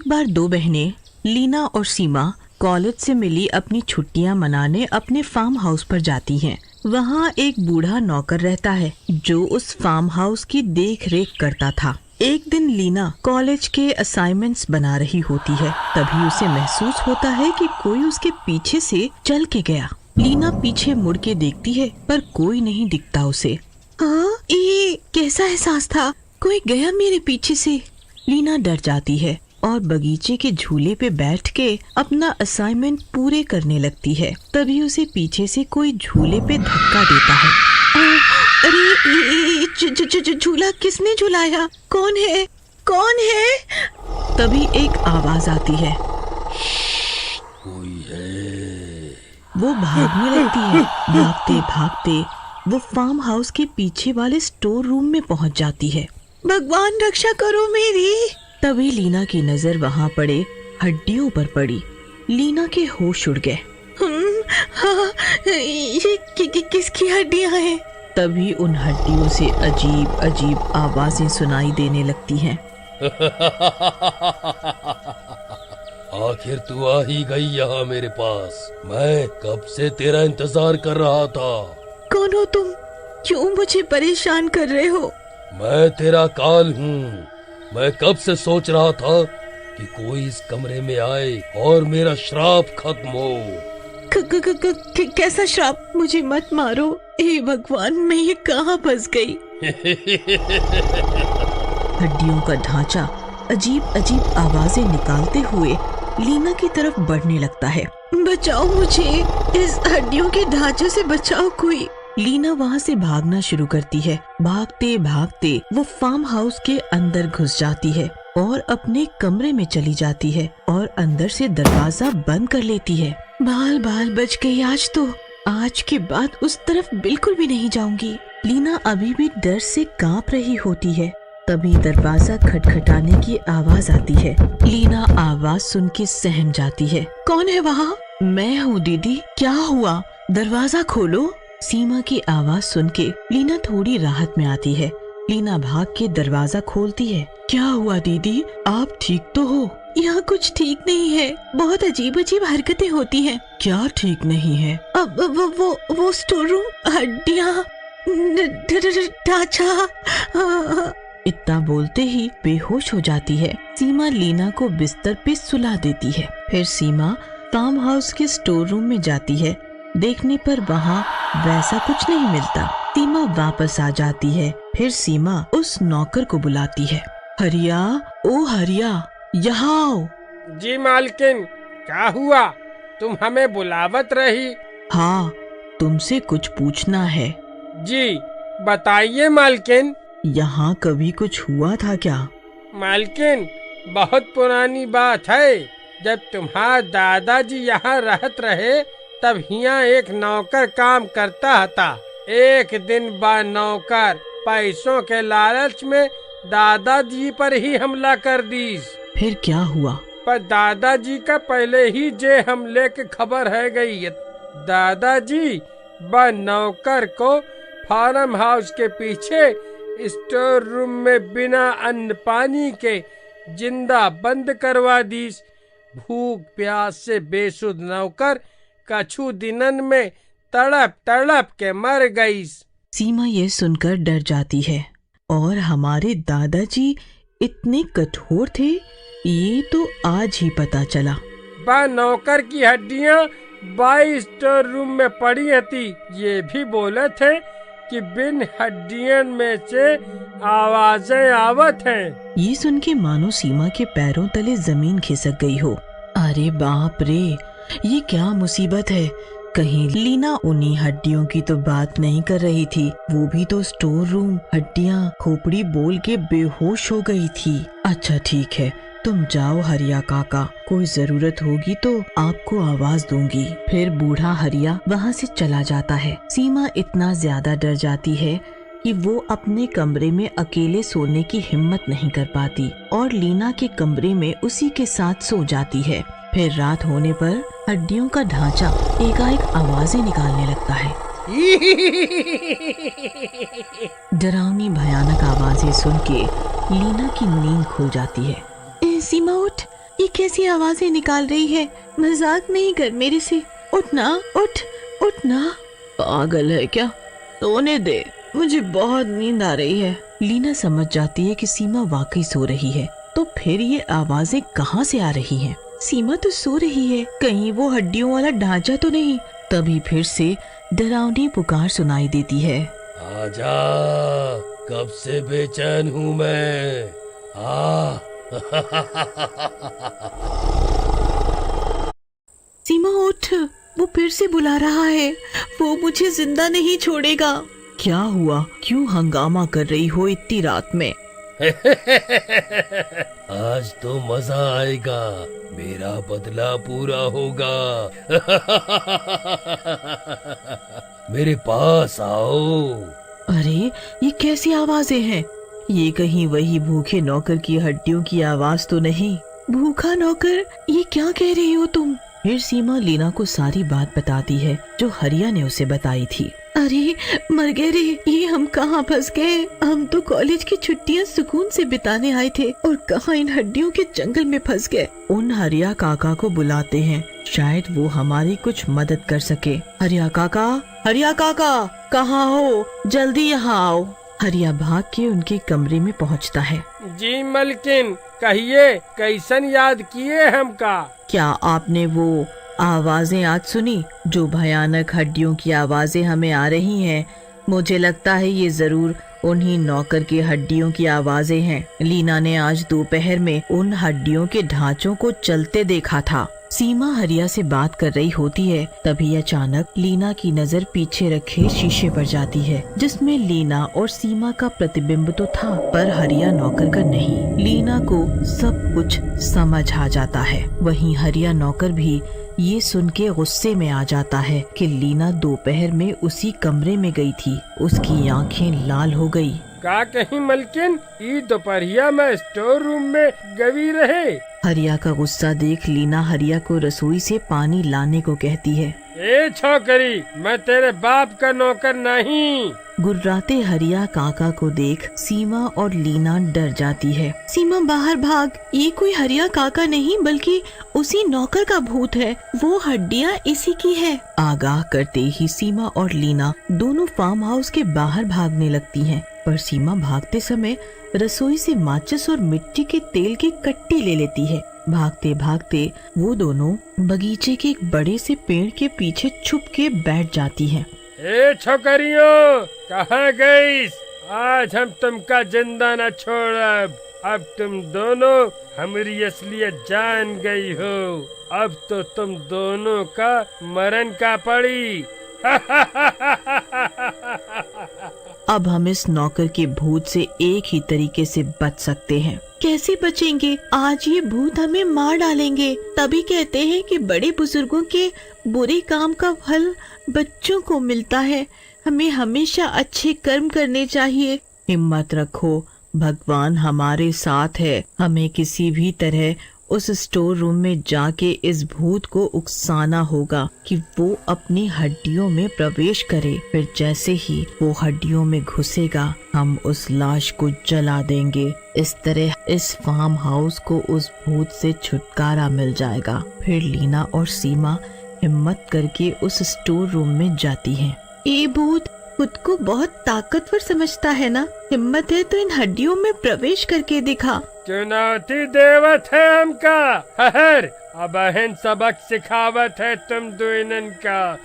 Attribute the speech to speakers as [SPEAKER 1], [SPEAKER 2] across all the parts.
[SPEAKER 1] एक बार दो बहनें लीना और सीमा कॉलेज से मिली अपनी छुट्टियां मनाने अपने फार्म हाउस पर जाती हैं। वहाँ एक बूढ़ा नौकर रहता है जो उस फार्म हाउस की देख रेख करता था। एक दिन लीना कॉलेज के असाइनमेंट्स बना रही होती है, तभी उसे महसूस होता है कि कोई उसके पीछे से चल के गया। लीना पीछे मुड़ के देखती है पर कोई नहीं दिखता उसे। हाँ, ये कैसा एहसास था? कोई गया मेरे पीछे से। लीना डर जाती है और बगीचे के झूले पे बैठ के अपना असाइनमेंट पूरे करने लगती है। तभी उसे पीछे से कोई झूले पे धक्का देता है। अरे ये झूला किसने झुलाया? कौन है? कौन है? तभी एक आवाज आती है,
[SPEAKER 2] कोई है।
[SPEAKER 1] वो भागने लगती है। भागते भागते वो फार्म हाउस के पीछे वाले स्टोर रूम में पहुंच जाती है। भगवान रक्षा करो मेरी। तभी लीना की नजर वहाँ पड़े हड्डियों पर पड़ी। लीना के होश उड़ गए। हाँ, ये किसकी हड्डियाँ हैं? तभी उन हड्डियों से अजीब अजीब आवाजें सुनाई देने लगती हैं।
[SPEAKER 2] आखिर तू आ ही गई यहाँ मेरे पास। मैं कब से तेरा इंतजार कर रहा था।
[SPEAKER 1] कौन हो तुम? क्यों मुझे परेशान कर रहे हो?
[SPEAKER 2] मैं तेरा काल हूँ। मैं कब से सोच रहा था कि कोई इस कमरे में आए और मेरा श्राप खत्म हो। कैसा श्राप? मुझे मत मारो। हे भगवान, मैं ये कहाँ फंस गई? हड्डियों का ढांचा अजीब अजीब आवाजें निकालते हुए लीना की तरफ बढ़ने लगता है। बचाओ मुझे, इस हड्डियों के ढांचे से बचाओ कोई। लीना वहाँ से भागना शुरू करती है। भागते भागते वो फार्म हाउस के अंदर घुस जाती है और अपने कमरे में चली जाती है और अंदर से दरवाजा बंद कर लेती है। बाल बाल बच गई आज तो। आज के बाद उस तरफ बिल्कुल भी नहीं जाऊंगी। लीना अभी भी डर से कांप रही होती है। तभी दरवाजा खटखटाने की आवाज आती है। लीना आवाज सुन के सहम जाती है। कौन है वहाँ? मैं हूँ दीदी। क्या हुआ? दरवाजा खोलो। सीमा की आवाज सुन के लीना थोड़ी राहत में आती है। लीना भाग के दरवाजा खोलती है। क्या हुआ दीदी, आप ठीक तो हो? यहाँ कुछ ठीक नहीं है, बहुत अजीब अजीब हरकतें होती हैं। क्या ठीक नहीं है? अब वो स्टोर रूम, हड्डियाँ, ढांचा। इतना बोलते ही बेहोश हो जाती है। सीमा लीना को बिस्तर पे सुला देती है। फिर सीमा फार्म हाउस के स्टोर रूम में जाती है। देखने पर वहाँ वैसा कुछ नहीं मिलता। सीमा वापस आ जाती है। फिर सीमा उस नौकर को बुलाती है। हरिया, ओ हरिया, यहाँ आओ।
[SPEAKER 3] जी मालकिन, क्या हुआ? तुम हमें बुलावत रही?
[SPEAKER 1] हाँ, तुमसे कुछ पूछना है।
[SPEAKER 3] जी बताइए मालकिन।
[SPEAKER 1] यहाँ कभी कुछ हुआ था क्या?
[SPEAKER 3] मालकिन, बहुत पुरानी बात है। जब तुम्हारा दादाजी यहाँ रहत रहे तब यहाँ एक नौकर काम करता था। एक दिन बाद नौकर पैसों के लालच में दादाजी पर ही हमला कर दी।
[SPEAKER 1] फिर क्या हुआ?
[SPEAKER 3] पर दादाजी का पहले ही जे हमले की खबर है गई। दादाजी व नौकर को फार्म हाउस के पीछे स्टोर रूम में बिना अन्न पानी के जिंदा बंद करवा दी। भूख प्यास से बेसुध नौकर कछु दिनन में तड़प तड़प के मर गई।
[SPEAKER 1] सीमा ये सुनकर डर जाती है। और हमारे दादाजी इतने कठोर थे, ये तो आज ही पता चला।
[SPEAKER 3] बा नौकर की हड्डियाँ 22 स्टोर रूम में पड़ी थी। ये भी बोले थे कि बिन हड्डियन में से आवाजें आवत हैं।
[SPEAKER 1] ये सुन के मानो सीमा के पैरों तले जमीन खिसक गई हो। अरे बाप रे, ये क्या मुसीबत है? कहीं लीना उन्हीं हड्डियों की तो बात नहीं कर रही थी? वो भी तो स्टोर रूम हड्डियाँ खोपड़ी बोल के बेहोश हो गई थी। अच्छा ठीक है, तुम जाओ हरिया काका, कोई जरूरत होगी तो आपको आवाज दूंगी। फिर बूढ़ा हरिया वहाँ से चला जाता है। सीमा इतना ज्यादा डर जाती है कि वो अपने कमरे में अकेले सोने की हिम्मत नहीं कर पाती और लीना के कमरे में उसी के साथ सो जाती है। फिर रात होने पर हड्डियों का ढांचा एकाएक आवाजें निकालने लगता है। डरावनी भयानक आवाजें सुन के लीना की नींद खुल जाती है। सीमा उठ,
[SPEAKER 2] ये कैसी आवाजें निकाल रही है? मजाक नहीं कर मेरे से। उठ ना, उठ ना।
[SPEAKER 1] पागल है क्या? सोने दे, मुझे बहुत नींद आ रही है।
[SPEAKER 2] लीना समझ जाती है कि सीमा वाकई सो रही है। तो फिर ये आवाजें कहाँ से आ रही हैं? सीमा तो सो रही है, कहीं वो हड्डियों वाला ढांचा तो नहीं? तभी फिर से डरावनी पुकार सुनाई देती है।
[SPEAKER 4] आजा, कब से बेचैन हूँ मैं। आ
[SPEAKER 2] सीमा उठ, वो फिर से बुला रहा है। वो मुझे जिंदा नहीं छोड़ेगा।
[SPEAKER 1] क्या हुआ? क्यों हंगामा कर रही हो इतनी रात में?
[SPEAKER 4] आज तो मजा आएगा, मेरा बदला पूरा होगा। मेरे पास आओ।
[SPEAKER 1] अरे ये कैसी आवाजें हैं? ये कहीं वही भूखे नौकर की हड्डियों की आवाज तो नहीं?
[SPEAKER 2] भूखा नौकर? ये क्या कह रही हो तुम?
[SPEAKER 1] फिर सीमा लीना को सारी बात बताती है जो हरिया ने उसे बताई थी।
[SPEAKER 2] अरे मर गए रे, ये हम कहाँ फंस गए? हम तो कॉलेज की छुट्टियां सुकून से बिताने आए थे और कहाँ इन हड्डियों के जंगल में फंस गए।
[SPEAKER 1] उन हरिया काका को बुलाते हैं, शायद वो हमारी कुछ मदद कर सके। हरिया काका कहाँ हो? जल्दी यहाँ आओ। हरिया भाग के उनके कमरे में पहुँचता है।
[SPEAKER 3] जी मलकिन, कहिए कैसन याद किए हमका?
[SPEAKER 1] क्या आपने वो आवाजें आज सुनी जो भयानक हड्डियों की आवाजें हमें आ रही हैं? मुझे लगता है ये जरूर उन्हीं नौकर की हड्डियों की आवाजें हैं। लीना ने आज दोपहर में उन हड्डियों के ढांचों को चलते देखा था। सीमा हरिया से बात कर रही होती है, तभी अचानक लीना की नजर पीछे रखे शीशे पर जाती है, जिसमें लीना और सीमा का प्रतिबिंब तो था, पर हरिया नौकर का नहीं। लीना को सब कुछ समझ आ जाता है। वहीं हरिया नौकर भी ये सुन के गुस्से में आ जाता है कि लीना दोपहर में उसी कमरे में गई थी। उसकी आंखें लाल हो गई।
[SPEAKER 3] का कहीं मलकिन ई दोपहरिया में स्टोर रूम में गवी रहे?
[SPEAKER 1] हरिया का गुस्सा देख लीना हरिया को रसोई से पानी लाने को कहती है।
[SPEAKER 3] ए छोकरी, मैं तेरे बाप का नौकर नहीं।
[SPEAKER 1] गुर्राते हरिया काका को देख सीमा और लीना डर जाती है।
[SPEAKER 2] सीमा बाहर भाग, ये कोई हरिया काका नहीं बल्कि उसी नौकर का भूत है। वो हड्डियाँ इसी की है।
[SPEAKER 1] आगाह करते ही सीमा और लीना दोनों फार्म हाउस के बाहर भागने लगती हैं, पर सीमा भागते समय रसोई से माचिस और मिट्टी के तेल की कट्टी ले लेती है। भागते भागते वो दोनों बगीचे के एक बड़े से पेड़ के पीछे छुप के बैठ जाती हैं।
[SPEAKER 3] ए छोकरियों, कहाँ गई? आज हम तुमका जिंदा न छोड़ब। अब तुम दोनों हमारी असलियत जान गई हो। अब तो तुम दोनों का मरण का पड़ी।
[SPEAKER 1] अब हम इस नौकर के भूत से एक ही तरीके से बच सकते हैं।
[SPEAKER 2] कैसे बचेंगे? आज ये भूत हमें मार डालेंगे। तभी कहते हैं कि बड़े बुजुर्गों के बुरे काम का फल बच्चों को मिलता है। हमें हमेशा अच्छे कर्म करने चाहिए।
[SPEAKER 1] हिम्मत रखो, भगवान हमारे साथ है। हमें किसी भी तरह उस स्टोर रूम में जाके इस भूत को उकसाना होगा कि वो अपनी हड्डियों में प्रवेश करे। फिर जैसे ही वो हड्डियों में घुसेगा, हम उस लाश को जला देंगे। इस तरह इस फार्म हाउस को उस भूत से छुटकारा मिल जाएगा। फिर लीना और सीमा हिम्मत करके उस स्टोर रूम में जाती हैं।
[SPEAKER 2] ये भूत खुद को बहुत ताकतवर समझता है ना? हिम्मत है तो इन हड्डियों में प्रवेश करके दिखा।
[SPEAKER 3] चुनौती देवत है हमका। हर अब अहन सबक सिखावत है तुम दोनों का।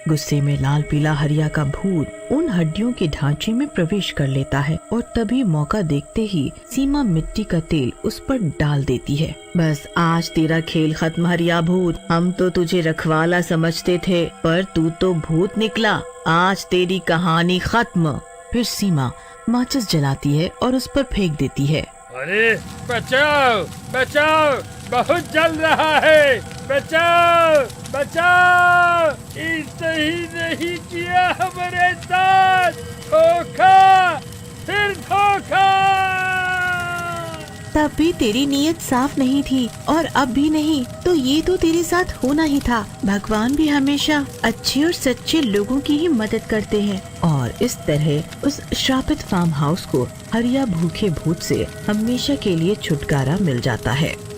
[SPEAKER 1] गुस्से में लाल पीला हरिया का भूत उन हड्डियों के ढांचे में प्रवेश कर लेता है और तभी मौका देखते ही सीमा मिट्टी का तेल उस पर डाल देती है। बस आज तेरा खेल खत्म हरिया भूत। हम तो तुझे रखवाला समझते थे, पर तू तो भूत निकला। आज तेरी कहानी खत्म। फिर सीमा माचिस जलाती है और उस पर फेंक देती है।
[SPEAKER 3] अरे बचाओ बचाओ, बहुत जल रहा है। बचाओ बचाओ, सही नहीं किया हमारे साथ। धोखा, फिर धोखा।
[SPEAKER 2] तब भी तेरी नीयत साफ नहीं थी और अब भी नहीं, तो ये तो तेरे साथ होना ही था। भगवान भी हमेशा अच्छे और सच्चे लोगों की ही मदद करते हैं। और इस तरह उस श्रापित फार्म हाउस को हरिया भूखे भूत से हमेशा के लिए छुटकारा मिल जाता है।